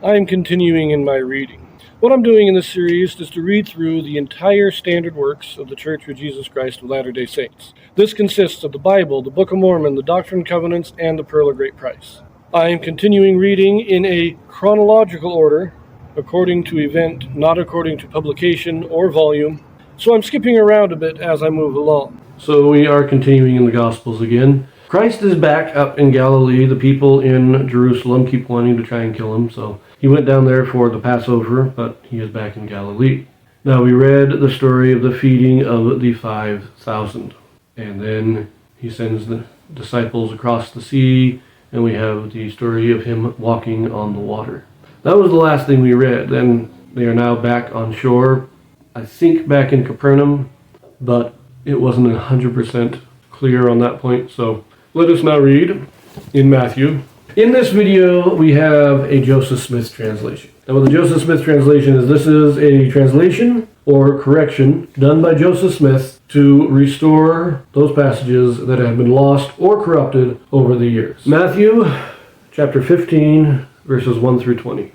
I am continuing in my reading. What I'm doing in this series is to read through the entire standard works of the Church of Jesus Christ of Latter-day Saints. This consists of the Bible, the Book of Mormon, the Doctrine and Covenants, and the Pearl of Great Price. I am continuing reading in a chronological order, according to event, not according to publication or volume, so I'm skipping around a bit as I move along. So we are continuing in the Gospels again. Christ is back up in Galilee. The people in Jerusalem keep wanting to try and kill him, so he went down there for the Passover, but he is back in Galilee. Now we read the story of the feeding of the 5,000, and then he sends the disciples across the sea, and we have the story of him walking on the water. That was the last thing we read. Then they are now back on shore, I think back in Capernaum, but it wasn't 100% clear on that point, so let us now read in Matthew. In this video, we have a Joseph Smith translation. And what the Joseph Smith translation is, this is a translation or correction done by Joseph Smith to restore those passages that have been lost or corrupted over the years. Matthew chapter 15, verses 1 through 20.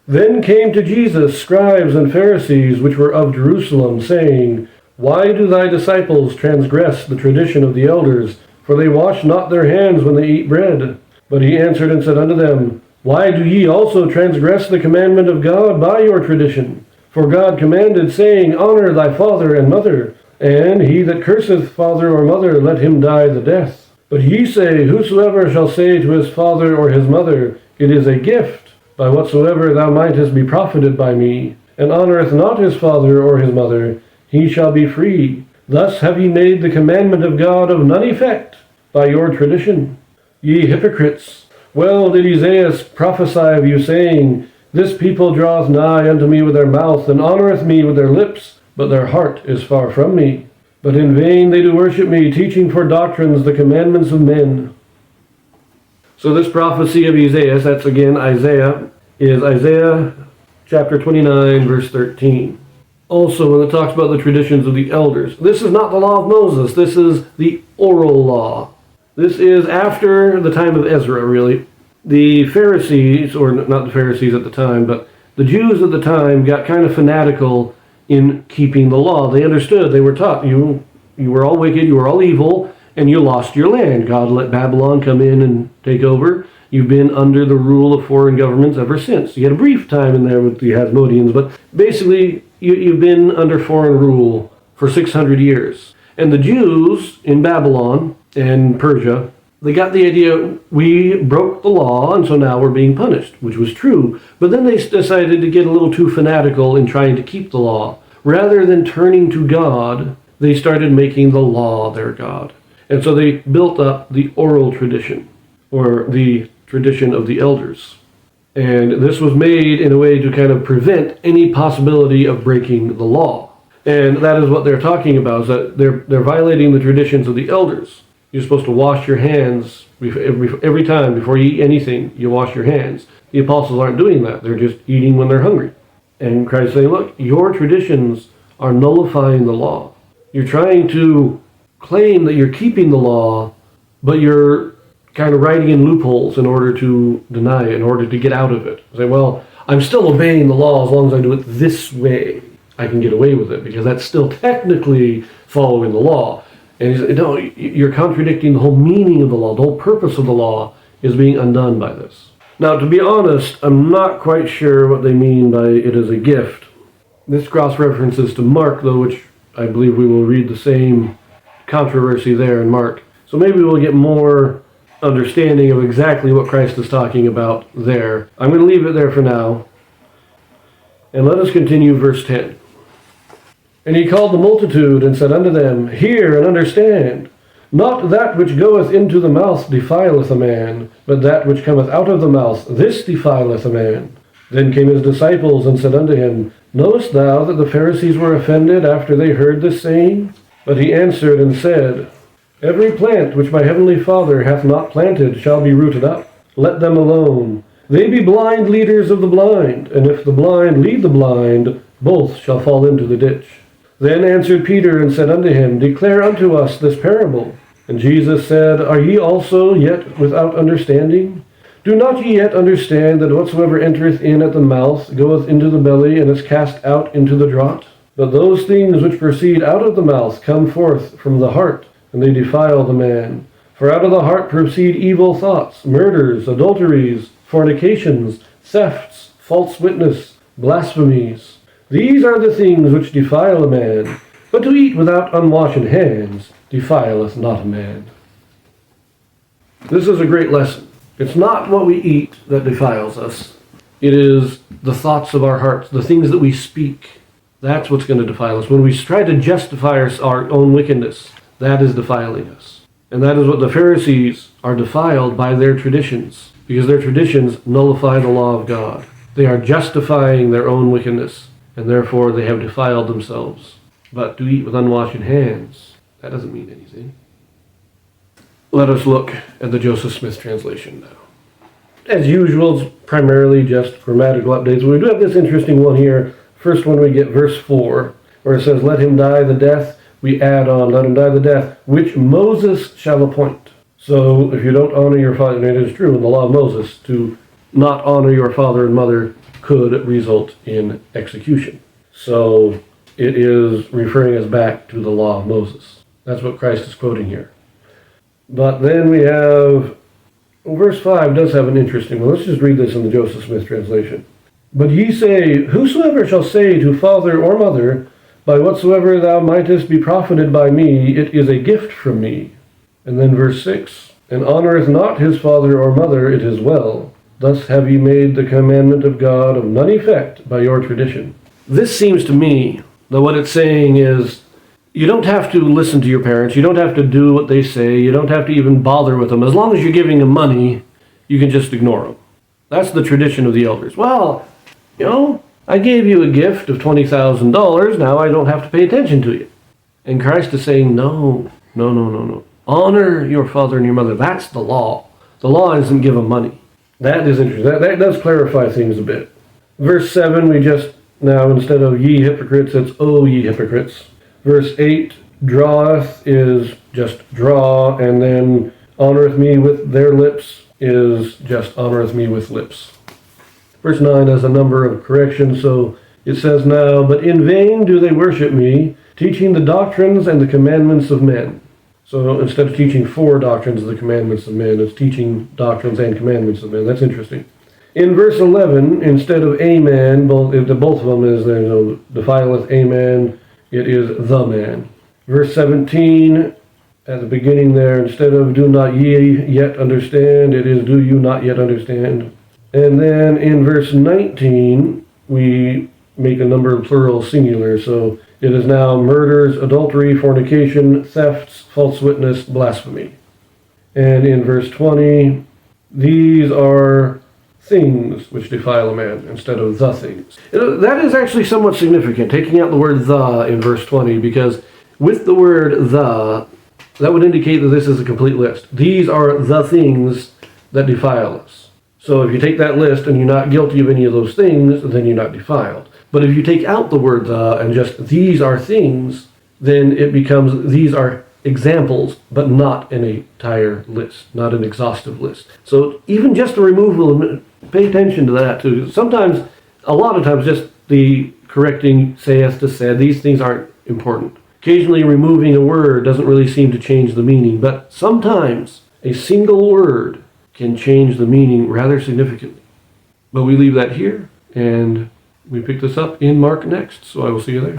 Then came to Jesus scribes and Pharisees which were of Jerusalem, saying, Why do thy disciples transgress the tradition of the elders? For they wash not their hands when they eat bread. But he answered and said unto them, Why do ye also transgress the commandment of God by your tradition? For God commanded, saying, Honor thy father and mother, and he that curseth father or mother, let him die the death. But ye say, Whosoever shall say to his father or his mother, It is a gift, by whatsoever thou mightest be profited by me, and honoreth not his father or his mother, he shall be free. Thus have ye made the commandment of God of none effect by your tradition. Ye hypocrites, well did Esaias prophesy of you, saying, This people draweth nigh unto me with their mouth, and honoreth me with their lips, but their heart is far from me. But in vain they do worship me, teaching for doctrines the commandments of men. So this prophecy of Esaias, that's again Isaiah, is Isaiah chapter 29, verse 13. Also, when it talks about the traditions of the elders, this is not the law of Moses. This is the oral law. This is after the time of Ezra, really. The Pharisees, or not the Pharisees at the time, but the Jews at the time got kind of fanatical in keeping the law. They understood, they were taught, you were all wicked, you were all evil, and you lost your land. God let Babylon come in and take over. You've been under the rule of foreign governments ever since. You had a brief time in there with the Hasmoneans, but basically you've been under foreign rule for 600 years. And the Jews in Babylon and Persia, they got the idea, we broke the law, and so now we're being punished, which was true. But then they decided to get a little too fanatical in trying to keep the law. Rather than turning to God, they started making the law their God. And so they built up the oral tradition, or the tradition of the elders. And this was made in a way to kind of prevent any possibility of breaking the law. And that is what they're talking about, is that they're violating the traditions of the elders. You're supposed to wash your hands every time before you eat anything. You wash your hands. The apostles aren't doing that. They're just eating when they're hungry. And Christ is saying, look, your traditions are nullifying the law. You're trying to claim that you're keeping the law, but you're kind of writing in loopholes in order to deny it, in order to get out of it. Say, well, I'm still obeying the law as long as I do it this way. I can get away with it because that's still technically following the law. And he said, no, you're contradicting the whole meaning of the law. The whole purpose of the law is being undone by this. Now, to be honest, I'm not quite sure what they mean by it as a gift. This cross-references to Mark, though, which I believe we will read the same controversy there in Mark. So maybe we'll get more understanding of exactly what Christ is talking about there. I'm going to leave it there for now. And let us continue verse 10. And he called the multitude and said unto them, Hear and understand. Not that which goeth into the mouth defileth a man, but that which cometh out of the mouth, this defileth a man. Then came his disciples and said unto him, Knowest thou that the Pharisees were offended after they heard this saying? But he answered and said, Every plant which my heavenly Father hath not planted shall be rooted up. Let them alone. They be blind leaders of the blind, and if the blind lead the blind, both shall fall into the ditch. Then answered Peter and said unto him, Declare unto us this parable. And Jesus said, Are ye also yet without understanding? Do not ye yet understand that whatsoever entereth in at the mouth goeth into the belly, and is cast out into the draught? But those things which proceed out of the mouth come forth from the heart, and they defile the man. For out of the heart proceed evil thoughts, murders, adulteries, fornications, thefts, false witness, blasphemies. These are the things which defile a man. But to eat without unwashed hands defileth not a man. This is a great lesson. It's not what we eat that defiles us. It is the thoughts of our hearts, the things that we speak. That's what's going to defile us. When we try to justify our own wickedness, that is defiling us. And that is what the Pharisees are defiled by their traditions, because their traditions nullify the law of God. They are justifying their own wickedness, and therefore they have defiled themselves. But to eat with unwashed hands, that doesn't mean anything. Let us look at the Joseph Smith translation now. As usual, it's primarily just grammatical updates. We do have this interesting one here. First one, we get verse 4, where it says, let him die the death. We add on, let him die the death, which Moses shall appoint. So if you don't honor your father, and it is true in the law of Moses, to not honor your father and mother could result in execution. So it is referring us back to the law of Moses. That's what Christ is quoting here. But then we have, verse 5 does have an interesting one. Let's just read this in the Joseph Smith translation. But ye say, whosoever shall say to father or mother, by whatsoever thou mightest be profited by me, it is a gift from me. And then verse 6, and honoreth not his father or mother, it is well. Thus have ye made the commandment of God of none effect by your tradition. This seems to me that what it's saying is, you don't have to listen to your parents. You don't have to do what they say. You don't have to even bother with them. As long as you're giving them money, you can just ignore them. That's the tradition of the elders. Well, I gave you a gift of $20,000. Now I don't have to pay attention to you. And Christ is saying, no. Honor your father and your mother. That's the law. The law isn't give them money. That is interesting. That does clarify things a bit. Verse 7, we just, now instead of ye hypocrites, it's O ye hypocrites. Verse 8, draweth is just draw, and then honoreth me with their lips is just honoreth me with lips. Verse 9 has a number of corrections, so it says now, but in vain do they worship me, teaching the doctrines and the commandments of men. So instead of teaching 4 doctrines of the commandments of men, it's teaching doctrines and commandments of men. That's interesting. In verse 11, instead of a man, both of them is there, defileth a man, it is the man. Verse 17, at the beginning there, instead of do not ye yet understand, it is do you not yet understand. And then in verse 19, we make a number of plural singular, so it is now murders, adultery, fornication, thefts, false witness, blasphemy. And in verse 20, these are things which defile a man instead of the things. That is actually somewhat significant, taking out the word the in verse 20, because with the word the, that would indicate that this is a complete list. These are the things that defile us. So if you take that list and you're not guilty of any of those things, then you're not defiled. But if you take out the word the and just these are things, then it becomes these are examples, but not an entire list, not an exhaustive list. So even just the removal, pay attention to that too. Sometimes, a lot of times, just the correcting saith to said, these things aren't important. Occasionally removing a word doesn't really seem to change the meaning, but sometimes a single word can change the meaning rather significantly. But we leave that here, and we pick this up in Mark next, so I will see you there.